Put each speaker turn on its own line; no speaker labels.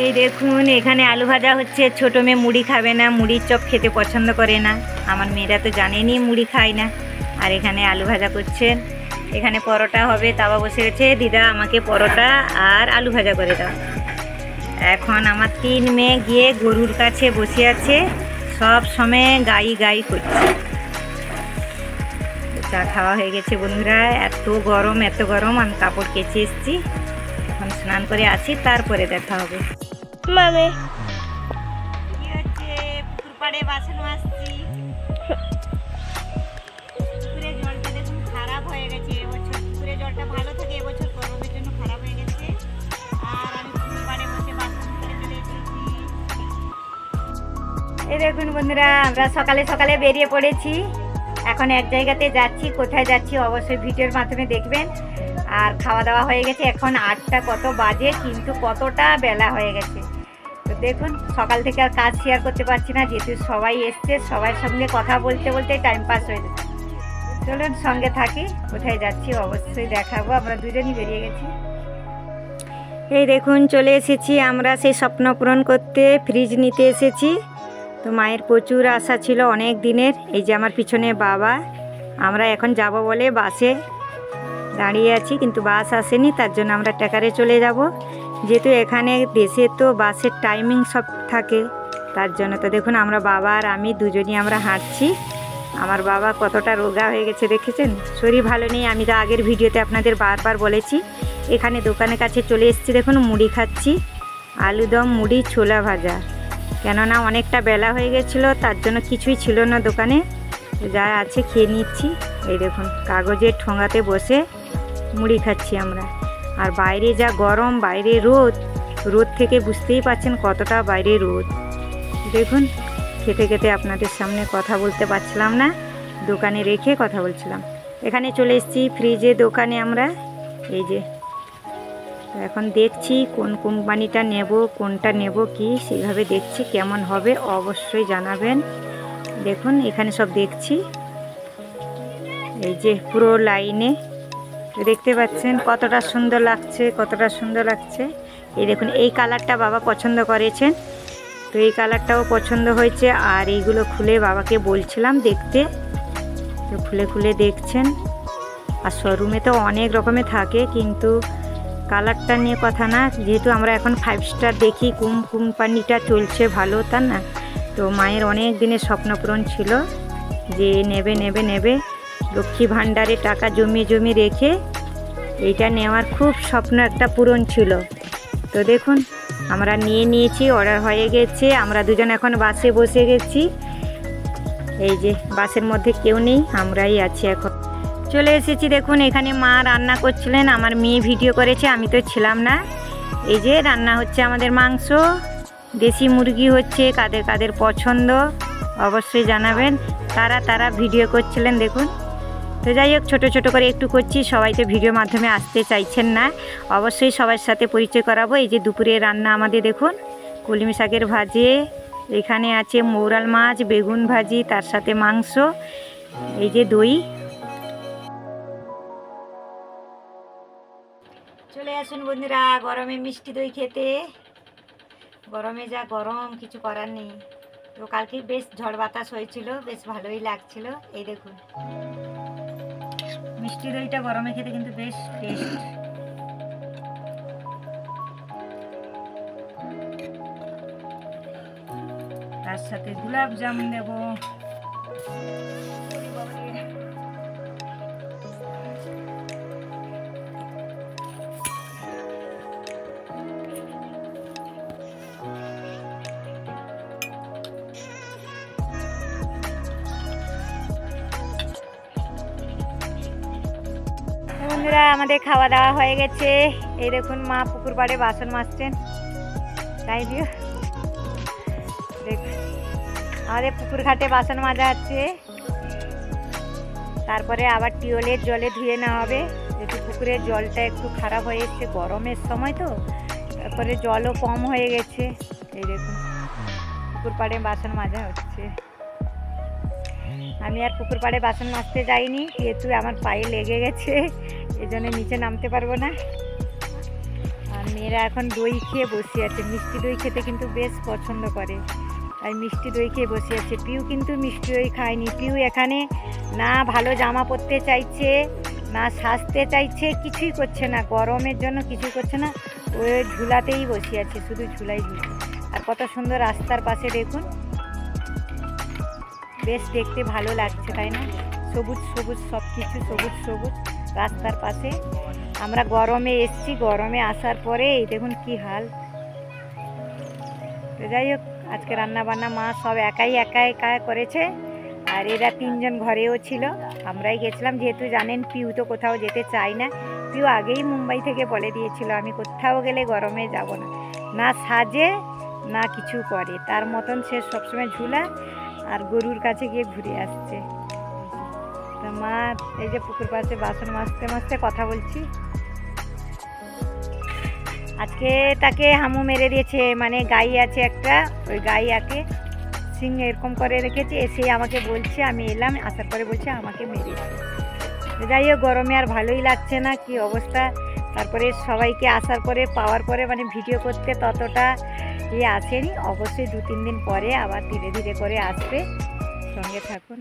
এই দেখুন এখানে আলু ভাজা হচ্ছে। ছোটো মেয়ে মুড়ি খাবে না, মুড়ির চপ খেতে পছন্দ করে না। আমার মেয়েরা তো জানেনি মুড়ি খায় না। আর এখানে আলু ভাজা করছেন। এখানে পরোটা হবে, তাওয়া বসে গেছে। দিদা আমাকে পরোটা আর আলু ভাজা করে দাও। এখন আমার 3 মেয়ে গিয়ে গরুর কাছে বসে আছে, সব সময় গাই গাই করছে। চা খাওয়া হয়ে গেছে বন্ধুরা। এত গরম আমি কাপড় কেচে এসেছি। এখন স্নান করে আসি, তারপরে দেখা হবে।
মামে
কি হচ্ছে? পুকুর পাড়ে বাসন মাজছি। পুকুরের জলটা দেখুন খারাপ হয়ে গেছে এবছর। পুকুরের জলটা ভালো থাকে, এবছর গরমের জন্য খারাপ হয়ে গেছে। আর আমি পুকুর পাড়ে বসে বাসন ধুতে চলে এসেছি। এই দেখুন বন্ধুরা, আমরা সকালে সকালে বেরিয়ে পড়েছি। এখন এক জায়গাতে যাচ্ছি। কোথায় যাচ্ছি অবশ্যই ভিডিওর মাধ্যমে দেখবেন। আর খাওয়া দাওয়া হয়ে গেছে। এখন 8টা কত বাজে, কিন্তু কতটা বেলা হয়ে গেছে। তো দেখুন সকাল থেকে আর কাজ শেয়ার করতে পারছি না, যেহেতু সবাই এসছে। সবার সঙ্গে কথা বলতে বলতে টাইম পাস হয়ে যাচ্ছে। চলুন সঙ্গে থাকি। কোথায় যাচ্ছি অবশ্যই দেখাবো। আমরা দুজনই বেরিয়ে গেছি। এই দেখুন চলে এসেছি আমরা সেই স্বপ্ন পূরণ করতে। ফ্রিজ নিতে এসেছি। তো মায়ের প্রচুর আশা ছিল অনেক দিনের। এই যে আমার পিছনে বাবা। আমরা এখন যাব বলে বাসে দাঁড়িয়ে আছি, কিন্তু বাস আসেনি। তার জন্য আমরা ট্যাকারে চলে যাব, যেহেতু এখানে দেশে তো বাসের টাইমিং সব থাকে। তার জন্য তো দেখুন আমরা বাবা আর আমি দুজনই আমরা হাঁটছি। আমার বাবা কতটা রোগা হয়ে গেছে দেখেছেন, শরীর ভালো নেই। আমি তো আগের ভিডিওতে আপনাদের বারবার বলেছি। এখানে দোকানের কাছে চলে এসেছি। দেখুন মুড়ি খাচ্ছি, আলুদম, মুড়ি, ছোলা ভাজা। কেননা অনেকটা বেলা হয়ে গেছিলো, তার জন্য কিছুই ছিল না দোকানে। যা আছে খেয়ে নিচ্ছি। এই দেখুন কাগজের ঠোঙাতে বসে মুড়ি খাচ্ছি আমরা। আর বাইরে যা গরম, বাইরে রোদ থেকে বুঝতেই পারছেন কতটা বাইরে রোদ। দেখুন খেতে খেতে আপনাদের সামনে কথা বলতে পারছিলাম না, দোকানে রেখে কথা বলছিলাম। এখানে চলে এসেছি ফ্রিজে দোকানে আমরা। এই যে এখন দেখছি কোন কোম্পানিটা নেব, কোনটা নেব কি সেইভাবে দেখছি। কেমন হবে অবশ্যই জানাবেন। দেখুন এখানে সব দেখছি। এই যে পুরো লাইনে দেখতে পাচ্ছেন কতটা সুন্দর লাগছে, কতটা সুন্দর লাগছে। এই দেখুন এই কালারটা বাবা পছন্দ করেছেন, তো এই কালারটাও পছন্দ হয়েছে। আর এইগুলো খুলে বাবাকে বলছিলাম দেখতে, তো খুলে খুলে দেখছেন। আর শোরুমে তো অনেক রকমের থাকে, কিন্তু কালারটা নিয়ে কথা না। যেহেতু আমরা এখন 5 স্টার দেখি, কোন কোম্পানিটা চলছে ভালো, তা না। তো মায়ের অনেক দিনের স্বপ্নপূরণ ছিল যে নেবে নেবে নেবে। লক্ষ্মী ভাণ্ডারে টাকা জমিয়ে রেখে এইটা নেওয়ার খুব স্বপ্ন একটা পূরণ ছিল। তো দেখুন আমরা নিয়েছি, অর্ডার হয়ে গেছে। আমরা দুজন এখন বাসে বসে গেছি। এই যে বাসের মধ্যে কেউ নেই, আমরাই আছি। এখন চলে এসেছি। দেখুন এখানে মা রান্না করছিলেন, আমার মেয়ে ভিডিও করেছে, আমি তো ছিলাম না। এই যে রান্না হচ্ছে আমাদের মাংস, দেশি মুরগি হচ্ছে। কাদের কাদের পছন্দ অবশ্যই জানাবেন। তারা ভিডিও করছিলেন দেখুন। তো যাই হোক ছোটো ছোটো করে একটু করছি। সবাই তো ভিডিওর মাধ্যমে আসতে চাইছেন না, অবশ্যই সবার সাথে পরিচয় করাবো। এই যে দুপুরের রান্না আমাদের দেখুন, কলমি শাকের ভাজি, এখানে আছে মৌরাল মাছ, বেগুন ভাজি, তার সাথে মাংস, এই যে দই। চলে আসুন বন্ধুরা গরমে মিষ্টি দই খেতে। গরমে যা গরম, কিছু করার নেই। তো কালকে বেশ ঝড় বাতাস হয়েছিল, বেশ ভালোই লাগছিল। এই দেখুন মিষ্টি দইটা গরমে খেতে কিন্তু বেশ টেস্ট। তার সাথে গোলাপ জামুন দেব। বন্ধুরা আমাদের খাওয়া দাওয়া হয়ে গেছে। এই দেখুন মা পুকুর পাড়ে বাসন মাজছেন। তাই দিও দেখুন আমাদের পুকুর ঘাটে বাসন মাজা হচ্ছে। তারপরে আবার টিউবওয়েলের জলে ধুয়ে নেওয়া হবে, যেহেতু পুকুরের জলটা একটু খারাপ হয়ে এসছে গরমের সময় তো। তারপরে জলও কম হয়ে গেছে। এই দেখুন পুকুর পাড়ে বাসন মাজা হচ্ছে। আমি আর পুকুর পাড়ে বাসন মাজতে যাইনি, যেহেতু আমার পায়ে লেগে গেছে, এই জন্য নিচে নামতে পারবো না। আর আর মেয়েরা এখন দই খেয়ে বসে আছে, মিষ্টি দই খেতে কিন্তু বেশ পছন্দ করে, তাই মিষ্টি দই খেয়ে বসে আছে। পিউ কিন্তু মিষ্টি দই খায়নি। পিউ এখানে না ভালো জামা পরতে চাইছে, না সাজতে চাইছে, কিছুই করছে না, গরমের জন্য কিছুই করছে না। ওই ঝুলাতেই বসে আছে, শুধু ঝুলাই ঝুলে। আর কত সুন্দর রাস্তার পাশে দেখুন, বেশ দেখতে ভালো লাগছে তাই না? সবুজ সবুজ সব কিছু, সবুজ সবুজ রাস্তার পাশে। আমরা গরমে এসছি, গরমে আসার পরে এই দেখুন কি হাল। তো যাই হোক, আজকে রান্না বান্না মা সব একা একা করেছে। আর এরা তিনজন ঘরেও ছিল, আমরাই গেছিলাম, যেহেতু জানেন পিউ তো কোথাও যেতে চায় না। পিউ আগেই মুম্বাই থেকে বলে দিয়েছিল আমি কোথাও গেলে গরমে যাব না, না সাজে না কিছু করে, তার মতন সে সবসময় ঝুলা আর গরুর কাছে গিয়ে ঘুরে আসছে। তো মা এই যে পুকুর পাশে বাসন মাজতে মাজতে কথা বলছি। আজকে তাকে হামু মেরে দিয়েছে, মানে গাই আছে একটা, ওই গাইয়াকে সিং এরকম করে রেখেছে। এসে আমাকে বলছে, আমি এলাম, আসার পরে বলছে আমাকে মেরেছে। যাই হোক, গরমে আর ভালোই লাগছে না, কি অবস্থা। তারপরে সবাইকে আসার পরে পাওয়ার পরে মানে ভিডিও করতে ততটা আসেনি। অবশ্যই 2-3 দিন পরে আবার ধীরে ধীরে করে আসবে, সঙ্গে থাকুন।